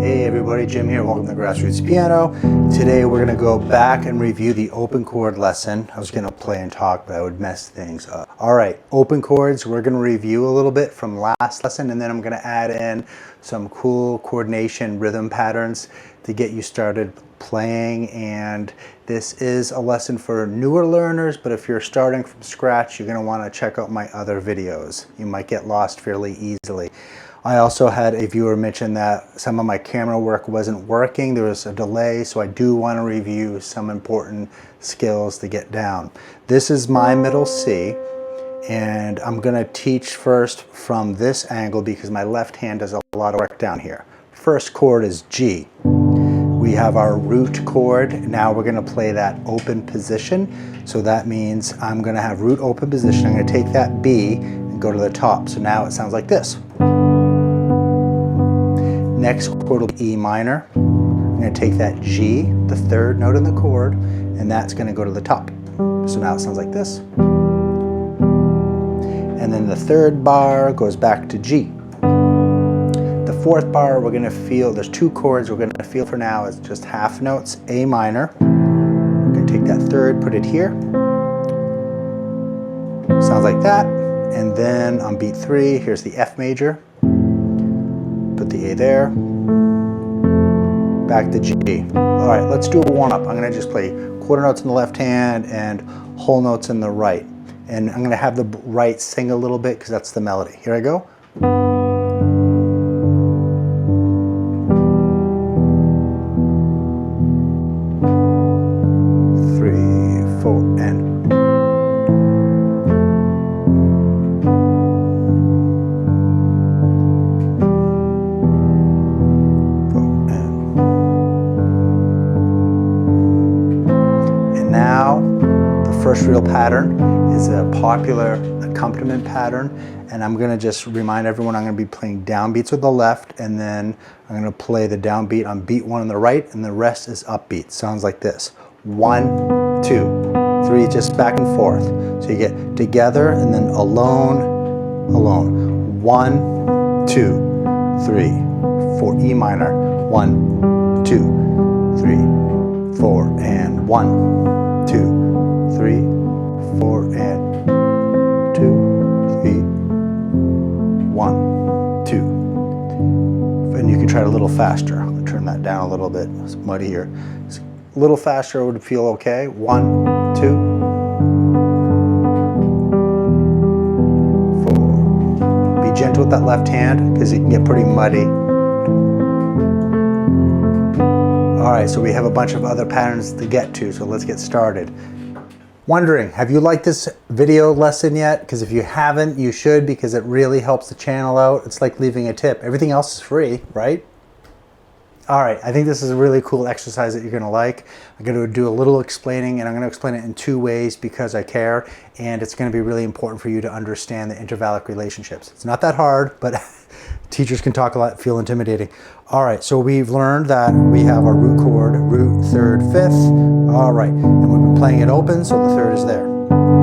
Hey everybody, Jim here. Welcome to Grassroots Piano. Today we're going to go back and review the open chord lesson. I was going to play and talk, but I would mess things up. Alright, open chords, we're going to review a little bit from last lesson, and then I'm going to add in some cool coordination rhythm patterns to get you started playing. And this is a lesson for newer learners, but if you're starting from scratch, you're going to want to check out my other videos. You might get lost fairly easily. I also had a viewer mention that some of my camera work wasn't working. There was a delay, so I do want to review some important skills to get down. This is my middle C, and I'm going to teach first from this angle because my left hand does a lot of work down here. First chord is G. We have our root chord. Now we're going to play that open position. So that means I'm going to have root open position. I'm going to take that B and go to the top. So now it sounds like this. Next chord will be E minor. I'm going to take that G, the third note in the chord, and that's going to go to the top. So now it sounds like this. And then the third bar goes back to G. The fourth bar we're going to feel, there's two chords we're going to feel for now as just half notes. A minor. We're going to take that third, put it here. Sounds like that. And then on beat 3, here's the F major. Put the A there, back to G. All right, let's do a warm-up. I'm going to just play quarter notes in the left hand and whole notes in the right. And I'm going to have the right sing a little bit because that's the melody. Here I go. 3, 4, and first real pattern is a popular accompaniment pattern, and I'm going to just remind everyone I'm going to be playing downbeats with the left, and then I'm going to play the downbeat on beat 1 on the right, and the rest is upbeat. Sounds like this: 1, 2, 3, just back and forth. So you get together and then alone, alone. 1, 2, 3, 4, E minor. 1, 2, 3, 4, and 1, 2, 3, 4, and 2, 3, 1, 2. And you can try it a little faster. I'm going to turn that down a little bit. It's muddy here. A little faster would feel okay. 1, 2, 4. Be gentle with that left hand because it can get pretty muddy. Alright, so we have a bunch of other patterns to get to, so let's get started. Wondering, have you liked this video lesson yet? Because if you haven't, you should, because it really helps the channel out. It's like leaving a tip. Everything else is free, right? Alright, I think this is a really cool exercise that you're going to like. I'm going to do a little explaining, and I'm going to explain it in two ways because I care, and it's going to be really important for you to understand the intervallic relationships. It's not that hard, but teachers can talk a lot, feel intimidating. Alright, so we've learned that we have our root chord, root, third, fifth. Alright, and we've been playing it open, so the third is there.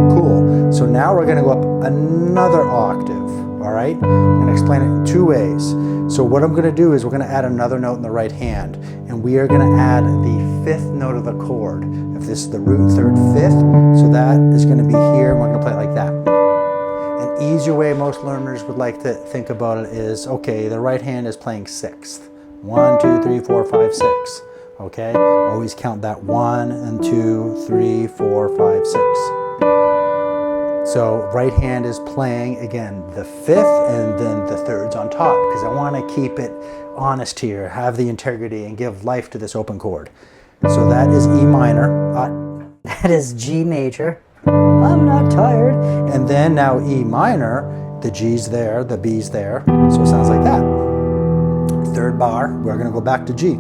Cool. So now we're going to go up another octave. Alright, I'm going to explain it in two ways. So what I'm going to do is we're going to add another note in the right hand, and we are going to add the fifth note of the chord. If this is the root, third, fifth, so that is going to be here, and we're going to play it like that. An easier way most learners would like to think about it is, okay, the right hand is playing sixth. 1, 2, 3, 4, 5, 6. Okay, always count that 1 and 2, 3, 4, 5, 6. So right hand is playing, again, the fifth, and then the third's on top, because I want to keep it honest here, have the integrity, and give life to this open chord. So that is E minor. That is G major. I'm not tired. And then now E minor, the G's there, the B's there, so it sounds like that. Third bar, we're going to go back to G.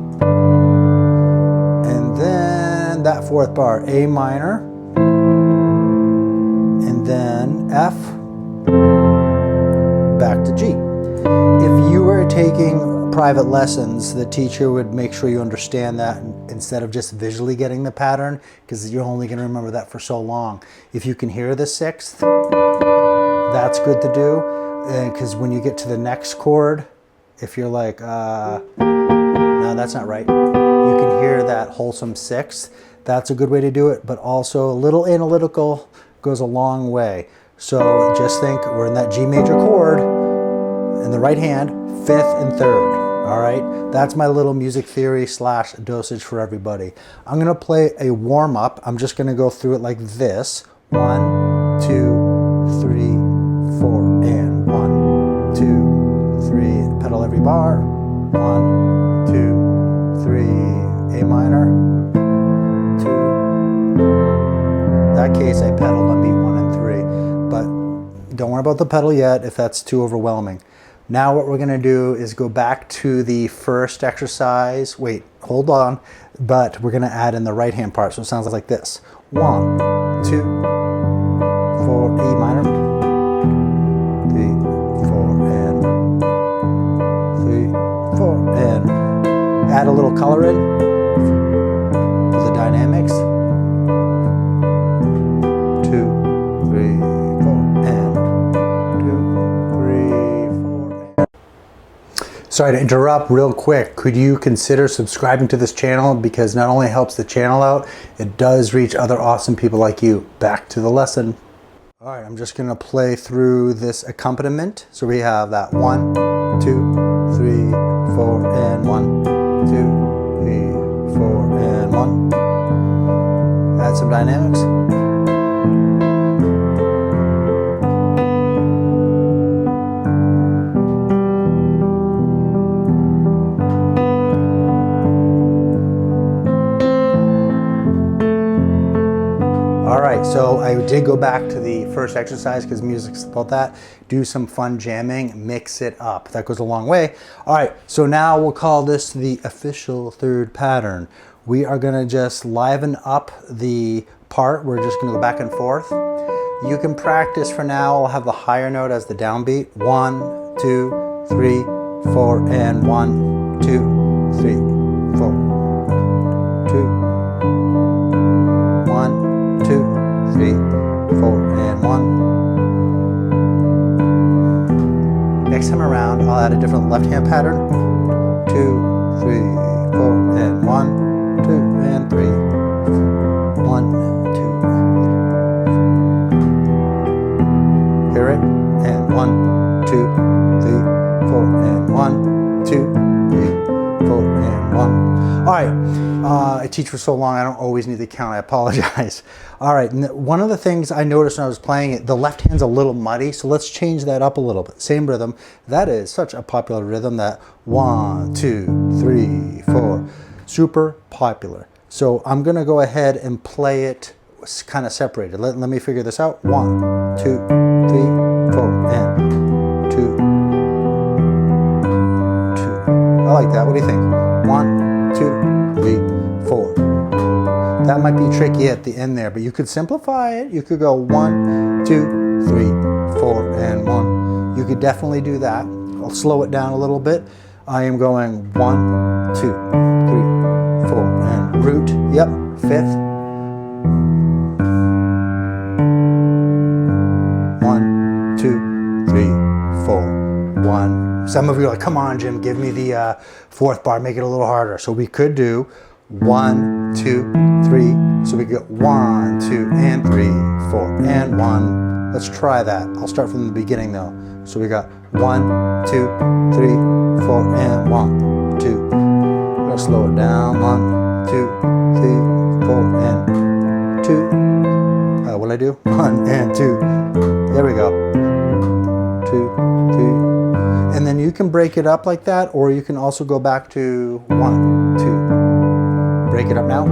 And then that fourth bar, A minor, and then F, back to G. If you were taking private lessons, the teacher would make sure you understand that instead of just visually getting the pattern, because you're only going to remember that for so long. If you can hear the sixth, that's good to do, because when you get to the next chord, if you're like, that's not right. You can hear that wholesome sixth. That's a good way to do it, but also a little analytical goes a long way. So just think we're in that G major chord in the right hand, fifth and third. All right, that's my little music theory slash dosage for everybody. I'm gonna play a warm up. I'm just gonna go through it like this. 1, 2, 3, 4, and 1, 2, 3. Pedal every bar. 1, 2, 3. A minor. 2. In that case, I pedaled on beat 1 and 3, but don't worry about the pedal yet if that's too overwhelming. Now what we're going to do is go back to the first exercise. Wait, hold on. But we're going to add in the right hand part. So it sounds like this. 1, 2, 4, E minor. 3, 4, and 3, 4, and add a little color in for the dynamics. 2, 3, 4, and 2, 3, 4. Sorry to interrupt real quick. Could you consider subscribing to this channel? Because not only helps the channel out, it does reach other awesome people like you. Back to the lesson. All right, I'm just gonna play through this accompaniment. So we have that 1, 2, 3, 4, and 1, 2, 3, 4, and 1. Add some dynamics. So I did go back to the first exercise because music's about that. Do some fun jamming, mix it up. That goes a long way. All right, so now we'll call this the official third pattern. We are gonna just liven up the part. We're just gonna go back and forth. You can practice for now. I'll have the higher note as the downbeat. 1, 2, 3, 4, and 1, 2, 3, 4, 2. 3, 4, and 1. Next time around, I'll add a different left-hand pattern. 2, 3, 4, and 1, 2, and 3. 1, 2. Hear it? And 1, 2, 3, 4, and 1, 2, 3, 4, and 1. All right. I teach for so long, I don't always need to count. I apologize. All right, one of the things I noticed when I was playing it, the left hand's a little muddy, so let's change that up a little bit. Same rhythm. That is such a popular rhythm, that 1, 2, 3, 4. Super popular. So I'm gonna go ahead and play it kind of separated. Let me figure this out. 1, 2, 3, 4, and 2, 2. I like that. What do you think? 1, 2, 3, 4. That might be tricky at the end there, but you could simplify it. You could go 1, 2, 3, 4, and 1. You could definitely do that. I'll slow it down a little bit. I am going 1, 2, 3, 4, and root. Yep, fifth. 1, 2, 3, 4, 1. Some of you are like, come on, Jim, give me the fourth bar, make it a little harder. So we could do 1, 2, 3. So we get 1, 2, and 3, 4, and 1. Let's try that. I'll start from the beginning though. So we got 1, 2, 3, 4, and 1, 2. We're gonna slow it down. 1, 2, 3, 4, and 2. What'd I do? 1 and 2. There we go. 2, 3. And then you can break it up like that, or you can also go back to 1, 2. Break it up now.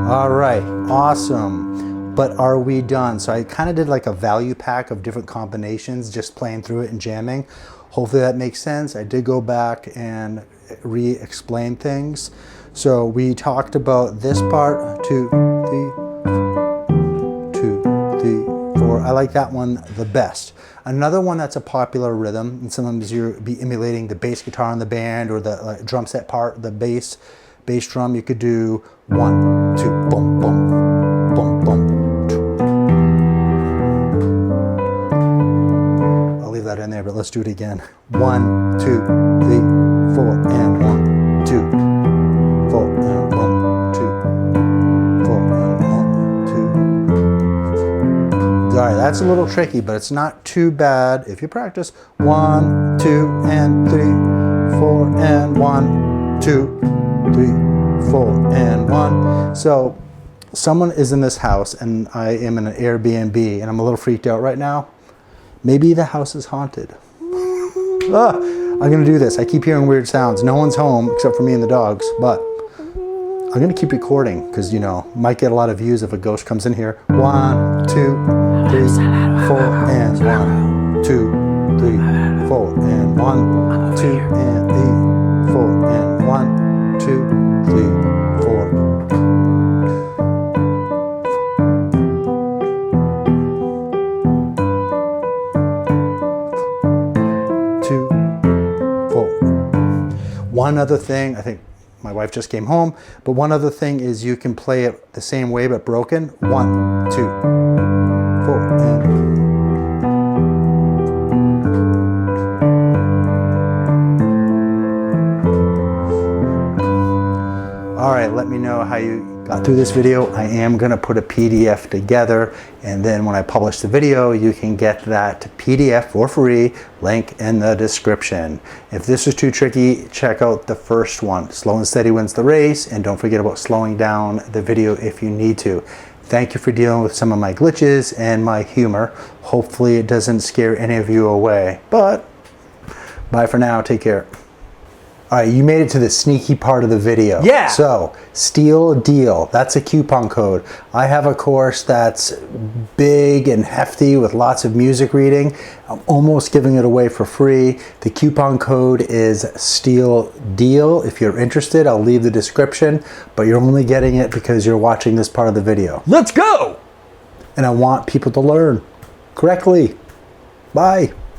All right, awesome. But are we done? So I kind of did like a value pack of different combinations, just playing through it and jamming. Hopefully that makes sense. I did go back and re-explain things. So we talked about this part, 2, 3, 2, 3, 4. I like that one the best. Another one that's a popular rhythm, and sometimes you'll be emulating the bass guitar in the band or the drum set part, the bass drum. You could do 1, 2, boom, boom, boom, boom, 2. that in there, but let's do it again. 1, 2, 3, 4, and 1, 2, 4, and 1, 2, 4, and 1, 2. All right, that's a little tricky, but it's not too bad if you practice. 1, 2, and 3, 4, and 1, 2, 3, 4, and 1. So someone is in this house and I am in an Airbnb and I'm a little freaked out right now. Maybe the house is haunted. I'm gonna do this. I keep hearing weird sounds. No one's home except for me and the dogs, but I'm gonna keep recording because, you know, might get a lot of views if a ghost comes in here. 1, 2, 3, 4, and 1, 2, 3, 4, and 1, 2, and 3, 4, and 1, 2, 3, 4. One other thing, I think my wife just came home, but one other thing is you can play it the same way but broken. 1, 2, 4, and... All right, let me know how you got through this video. I am gonna put a PDF together, and then when I publish the video, you can get that PDF for free, link in the description. If this is too tricky, check out the first one. Slow and steady wins the race, and don't forget about slowing down the video if you need to. Thank you for dealing with some of my glitches and my humor. Hopefully it doesn't scare any of you away, but bye for now, take care. All right, you made it to the sneaky part of the video. Yeah. So, Steal a Deal, that's a coupon code. I have a course that's big and hefty with lots of music reading. I'm almost giving it away for free. The coupon code is Steal Deal. If you're interested, I'll leave the description, but you're only getting it because you're watching this part of the video. Let's go! And I want people to learn correctly. Bye.